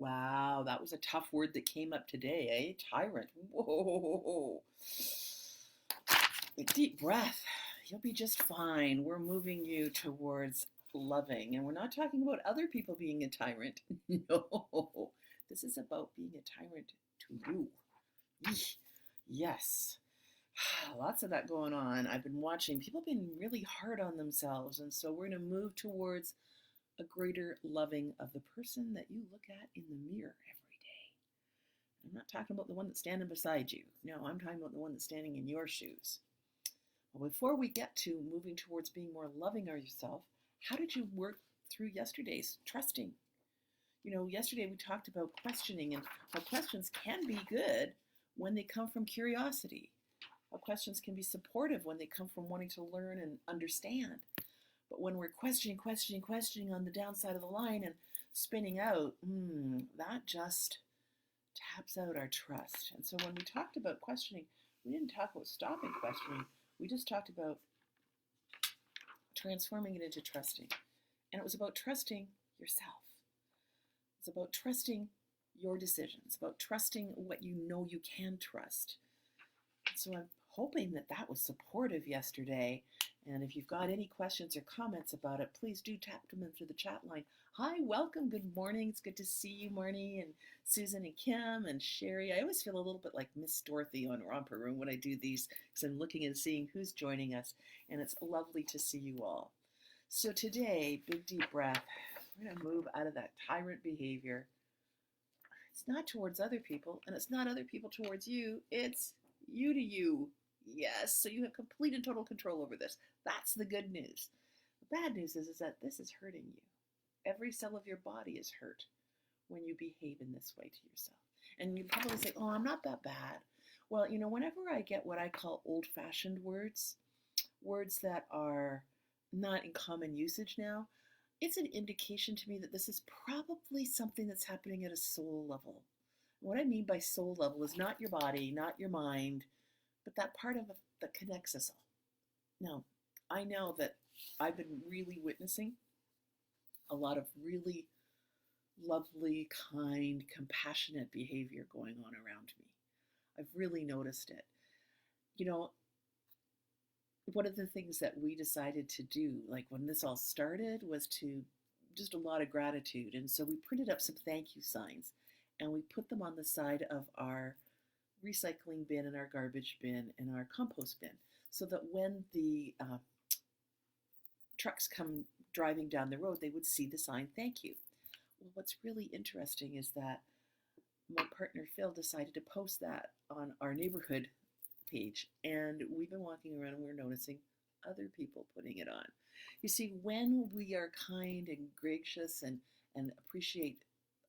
Wow, that was a tough word that came up today, eh? Tyrant. Whoa. A deep breath. You'll be just fine. We're moving you towards loving. And we're not talking about other people being a tyrant. No. This is about being a tyrant to you. Yes. Lots of that going on. I've been watching people being really hard on themselves. And so we're going to move towards a greater loving of the person that you look at in the mirror every day. I'm not talking about the one that's standing beside you. No, I'm talking about the one that's standing in your shoes. Well, before we get to moving towards being more loving of yourself, how did you work through yesterday's trusting? Yesterday we talked about questioning and how questions can be good when they come from curiosity. How questions can be supportive when they come from wanting to learn and understand. But when we're questioning on the downside of the line and spinning out, that just taps out our trust. And so when we talked about questioning, we didn't talk about stopping questioning. We just talked about transforming it into trusting. And it was about trusting yourself. It's about trusting your decisions, about trusting what you know you can trust. And so I'm hoping that that was supportive yesterday. And if you've got any questions or comments about it, please do tap them into the chat line. Hi, welcome, good morning. It's good to see you, Marnie and Susan and Kim and Sherry. I always feel a little bit like Miss Dorothy on Romper Room when I do these because I'm looking and seeing who's joining us. And it's lovely to see you all. So today, big deep breath. We're going to move out of that tyrant behavior. It's not towards other people, and it's not other people towards you. It's you to you. Yes, so you have complete and total control over this. That's the good news. The bad news is that this is hurting you. Every cell of your body is hurt when you behave in this way to yourself. And you probably say, oh, I'm not that bad. Well, whenever I get what I call old-fashioned words that are not in common usage now, it's an indication to me that this is probably something that's happening at a soul level. What I mean by soul level is not your body, not your mind, but that part of it that connects us all. Now, I know that I've been really witnessing a lot of really lovely, kind, compassionate behavior going on around me. I've really noticed it. One of the things that we decided to do, like when this all started, was to just a lot of gratitude. And so we printed up some thank you signs and we put them on the side of our recycling bin and our garbage bin and our compost bin so that when the trucks come driving down the road, they would see the sign, thank you. Well, what's really interesting is that my partner Phil decided to post that on our neighborhood page, and we've been walking around and we're noticing other people putting it on. You see, when we are kind and gracious and appreciate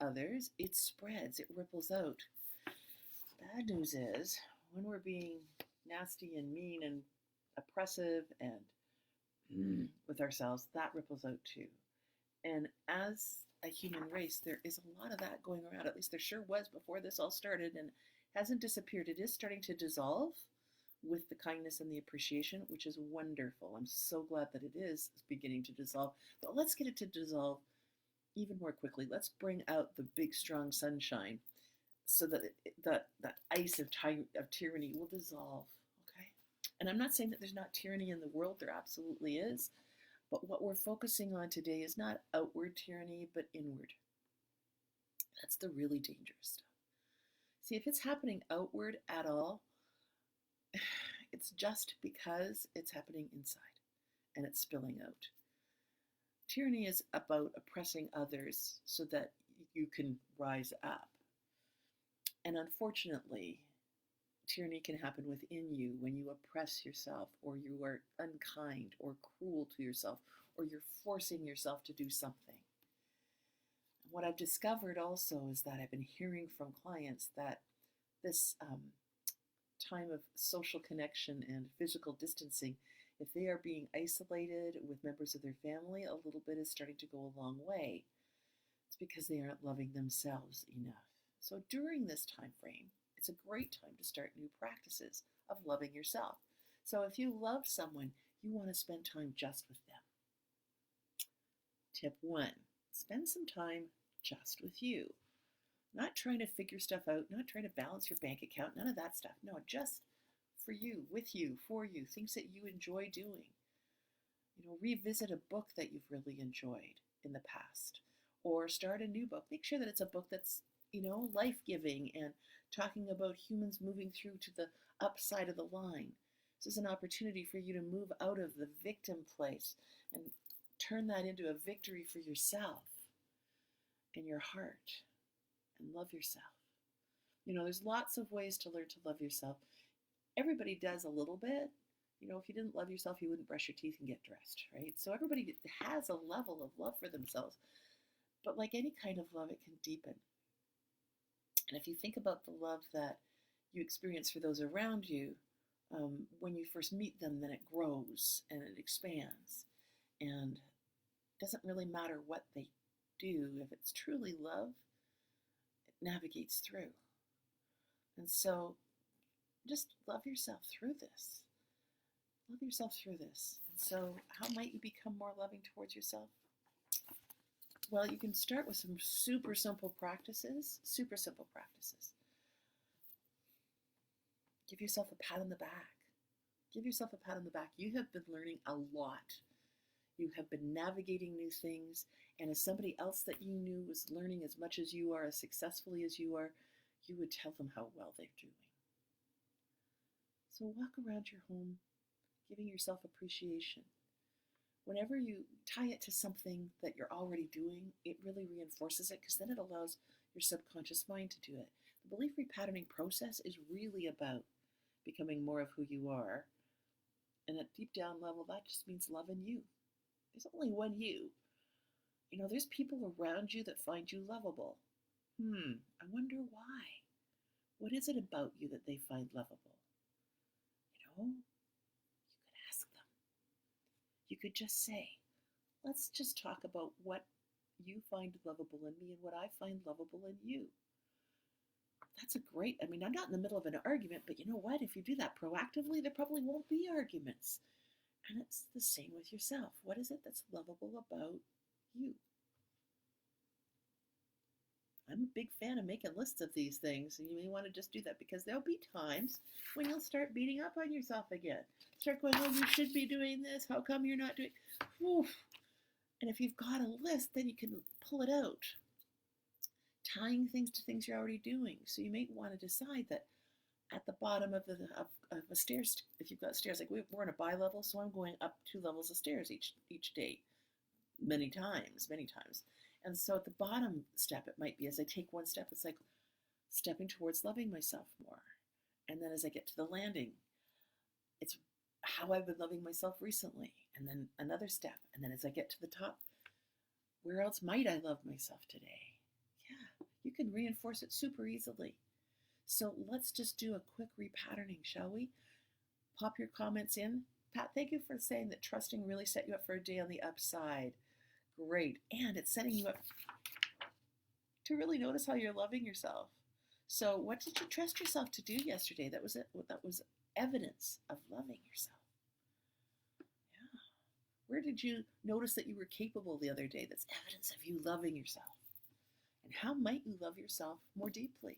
others, it spreads, it ripples out. Bad news is when we're being nasty and mean and oppressive and with ourselves, that ripples out too. And as a human race, there is a lot of that going around. At least there sure was before this all started, and hasn't disappeared. It is starting to dissolve with the kindness and the appreciation, which is wonderful. I'm so glad that it is beginning to dissolve. But let's get it to dissolve even more quickly. Let's bring out the big, strong sunshine so that that ice of tyranny will dissolve. Okay? And I'm not saying that there's not tyranny in the world. There absolutely is. But what we're focusing on today is not outward tyranny, but inward. That's the really dangerous stuff. See, if it's happening outward at all, it's just because it's happening inside and it's spilling out. Tyranny is about oppressing others so that you can rise up. And unfortunately, tyranny can happen within you when you oppress yourself, or you are unkind or cruel to yourself, or you're forcing yourself to do something. And what I've discovered also is that I've been hearing from clients that this time of social connection and physical distancing, if they are being isolated with members of their family, a little bit is starting to go a long way. It's because they aren't loving themselves enough. So during this time frame, it's a great time to start new practices of loving yourself. So if you love someone, you want to spend time just with them. Tip 1, spend some time just with you. Not trying to figure stuff out, not trying to balance your bank account, none of that stuff. No, just for you, with you, for you, things that you enjoy doing. Revisit a book that you've really enjoyed in the past, or start a new book. Make sure that it's a book that's, life-giving and talking about humans moving through to the upside of the line. This is an opportunity for you to move out of the victim place and turn that into a victory for yourself and your heart, and love yourself. There's lots of ways to learn to love yourself. Everybody does a little bit. If you didn't love yourself, you wouldn't brush your teeth and get dressed, right? So everybody has a level of love for themselves. But like any kind of love, it can deepen. And if you think about the love that you experience for those around you, when you first meet them, then it grows and it expands. And it doesn't really matter what they do. If it's truly love, it navigates through. And so just love yourself through this. Love yourself through this. And so how might you become more loving towards yourself? Well, you can start with some super simple practices. Super simple practices. Give yourself a pat on the back. Give yourself a pat on the back. You have been learning a lot. You have been navigating new things. And as somebody else that you knew was learning as much as you are, as successfully as you are, you would tell them how well they're doing. So walk around your home, giving yourself appreciation. Whenever you tie it to something that you're already doing, it really reinforces it, because then it allows your subconscious mind to do it. The belief repatterning process is really about becoming more of who you are. And at deep down level, that just means loving you. There's only one you. There's people around you that find you lovable. I wonder why. What is it about you that they find lovable? You could ask them. You could just say, let's just talk about what you find lovable in me and what I find lovable in you. That's I'm not in the middle of an argument, but you know what? If you do that proactively, there probably won't be arguments. And it's the same with yourself. What is it that's lovable about you? I'm a big fan of making lists of these things, and you may want to just do that, because there'll be times when you'll start beating up on yourself again. Start going, oh, you should be doing this. How come you're not doing? Oof. And if you've got a list, then you can pull it out, tying things to things you're already doing. So you may want to decide that at the bottom of a stairs, if you've got stairs, like we're in a bi-level, so I'm going up 2 levels of stairs each day, many times. And so at the bottom step, it might be, as I take one step, it's like stepping towards loving myself more. And then as I get to the landing, it's how I've been loving myself recently. And then another step. And then as I get to the top, where else might I love myself today? Yeah, you can reinforce it super easily. So let's just do a quick repatterning, shall we? Pop your comments in. Pat, thank you for saying that trusting really set you up for a day on the upside. Great. And it's setting you up to really notice how you're loving yourself. So what did you trust yourself to do yesterday? That was it. That was evidence of loving yourself. Yeah. Where did you notice that you were capable the other day? That's evidence of you loving yourself. And how might you love yourself more deeply?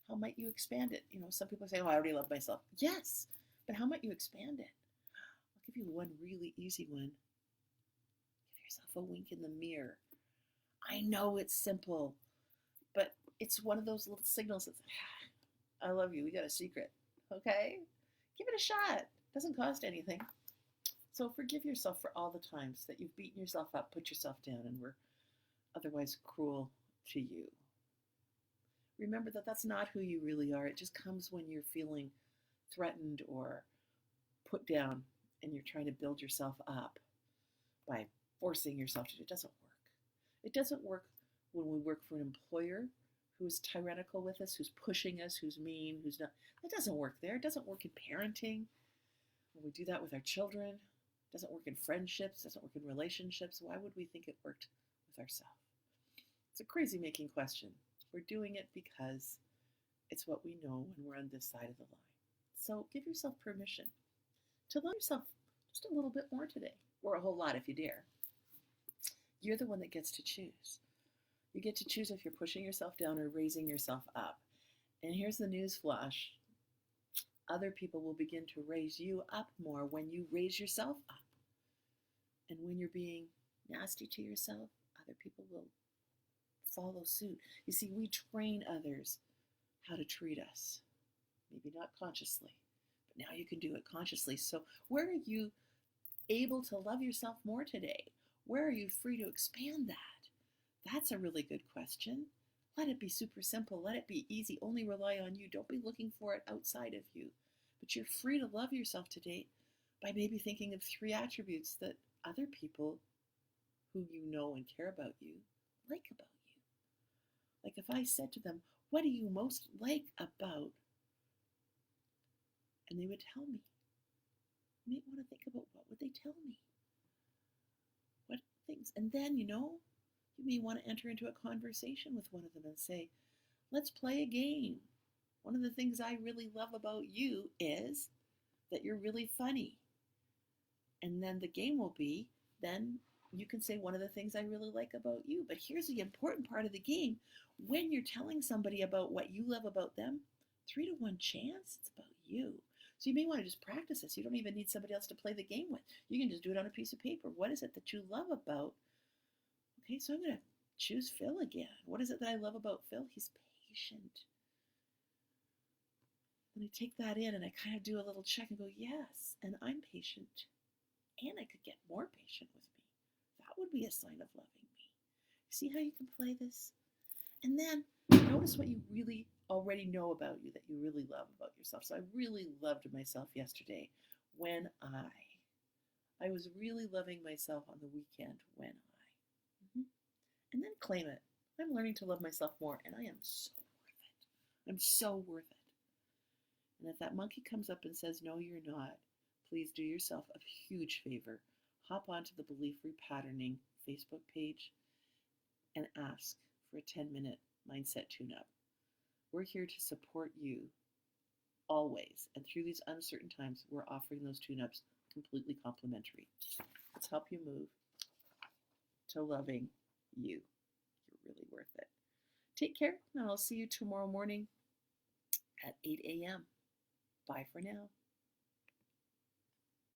How might you expand it? Some people say, oh, I already love myself. Yes, but how might you expand it? I'll give you one really easy one. Yourself a wink in the mirror. I know it's simple, but it's one of those little signals that's, I love you, we got a secret, okay? Give it a shot. It doesn't cost anything. So forgive yourself for all the times that you've beaten yourself up, put yourself down, and were otherwise cruel to you. Remember that that's not who you really are. It just comes when you're feeling threatened or put down and you're trying to build yourself up by forcing yourself to do it. It doesn't work. It doesn't work when we work for an employer who's tyrannical with us, who's pushing us, who's mean, who's not. That doesn't work there. It doesn't work in parenting. When we do that with our children, it doesn't work in friendships, it doesn't work in relationships. Why would we think it worked with ourselves? It's a crazy making question. We're doing it because it's what we know when we're on this side of the line. So give yourself permission to love yourself just a little bit more today, or a whole lot if you dare. You're the one that gets to choose. You get to choose if you're pushing yourself down or raising yourself up. And here's the news flash. Other people will begin to raise you up more when you raise yourself up. And when you're being nasty to yourself, other people will follow suit. You see, we train others how to treat us. Maybe not consciously, but now you can do it consciously. So where are you able to love yourself more today? Where are you free to expand that? That's a really good question. Let it be super simple. Let it be easy. Only rely on you. Don't be looking for it outside of you. But you're free to love yourself today by maybe thinking of 3 attributes that other people who you know and care about you like about you. Like if I said to them, what do you most like about? And they would tell me. You might want to think about what would they tell me? What things? And then, you may want to enter into a conversation with one of them and say, let's play a game. One of the things I really love about you is that you're really funny. And then the game will be, then you can say one of the things I really like about you. But here's the important part of the game. When you're telling somebody about what you love about them, 3 to 1 chance, it's about you. So you may want to just practice this. You don't even need somebody else to play the game with. You can just do it on a piece of paper. What is it that you love about? Okay, so I'm going to choose Phil again. What is it that I love about Phil? He's patient. And I take that in and I kind of do a little check and go, yes, and I'm patient. And I could get more patient with me. That would be a sign of loving me. See how you can play this? And then notice what you really already know about you that you really love about yourself. So I really loved myself yesterday when I was really loving myself on the weekend when and then claim it. I'm learning to love myself more and I am so worth it. I'm so worth it. And if that monkey comes up and says, no, you're not, please do yourself a huge favor. Hop onto the Belief Repatterning Facebook page and ask for a 10-minute mindset tune-up. We're here to support you always. And through these uncertain times, we're offering those tune-ups completely complimentary. Let's help you move to loving you. You're really worth it. Take care, and I'll see you tomorrow morning at 8 a.m. Bye for now.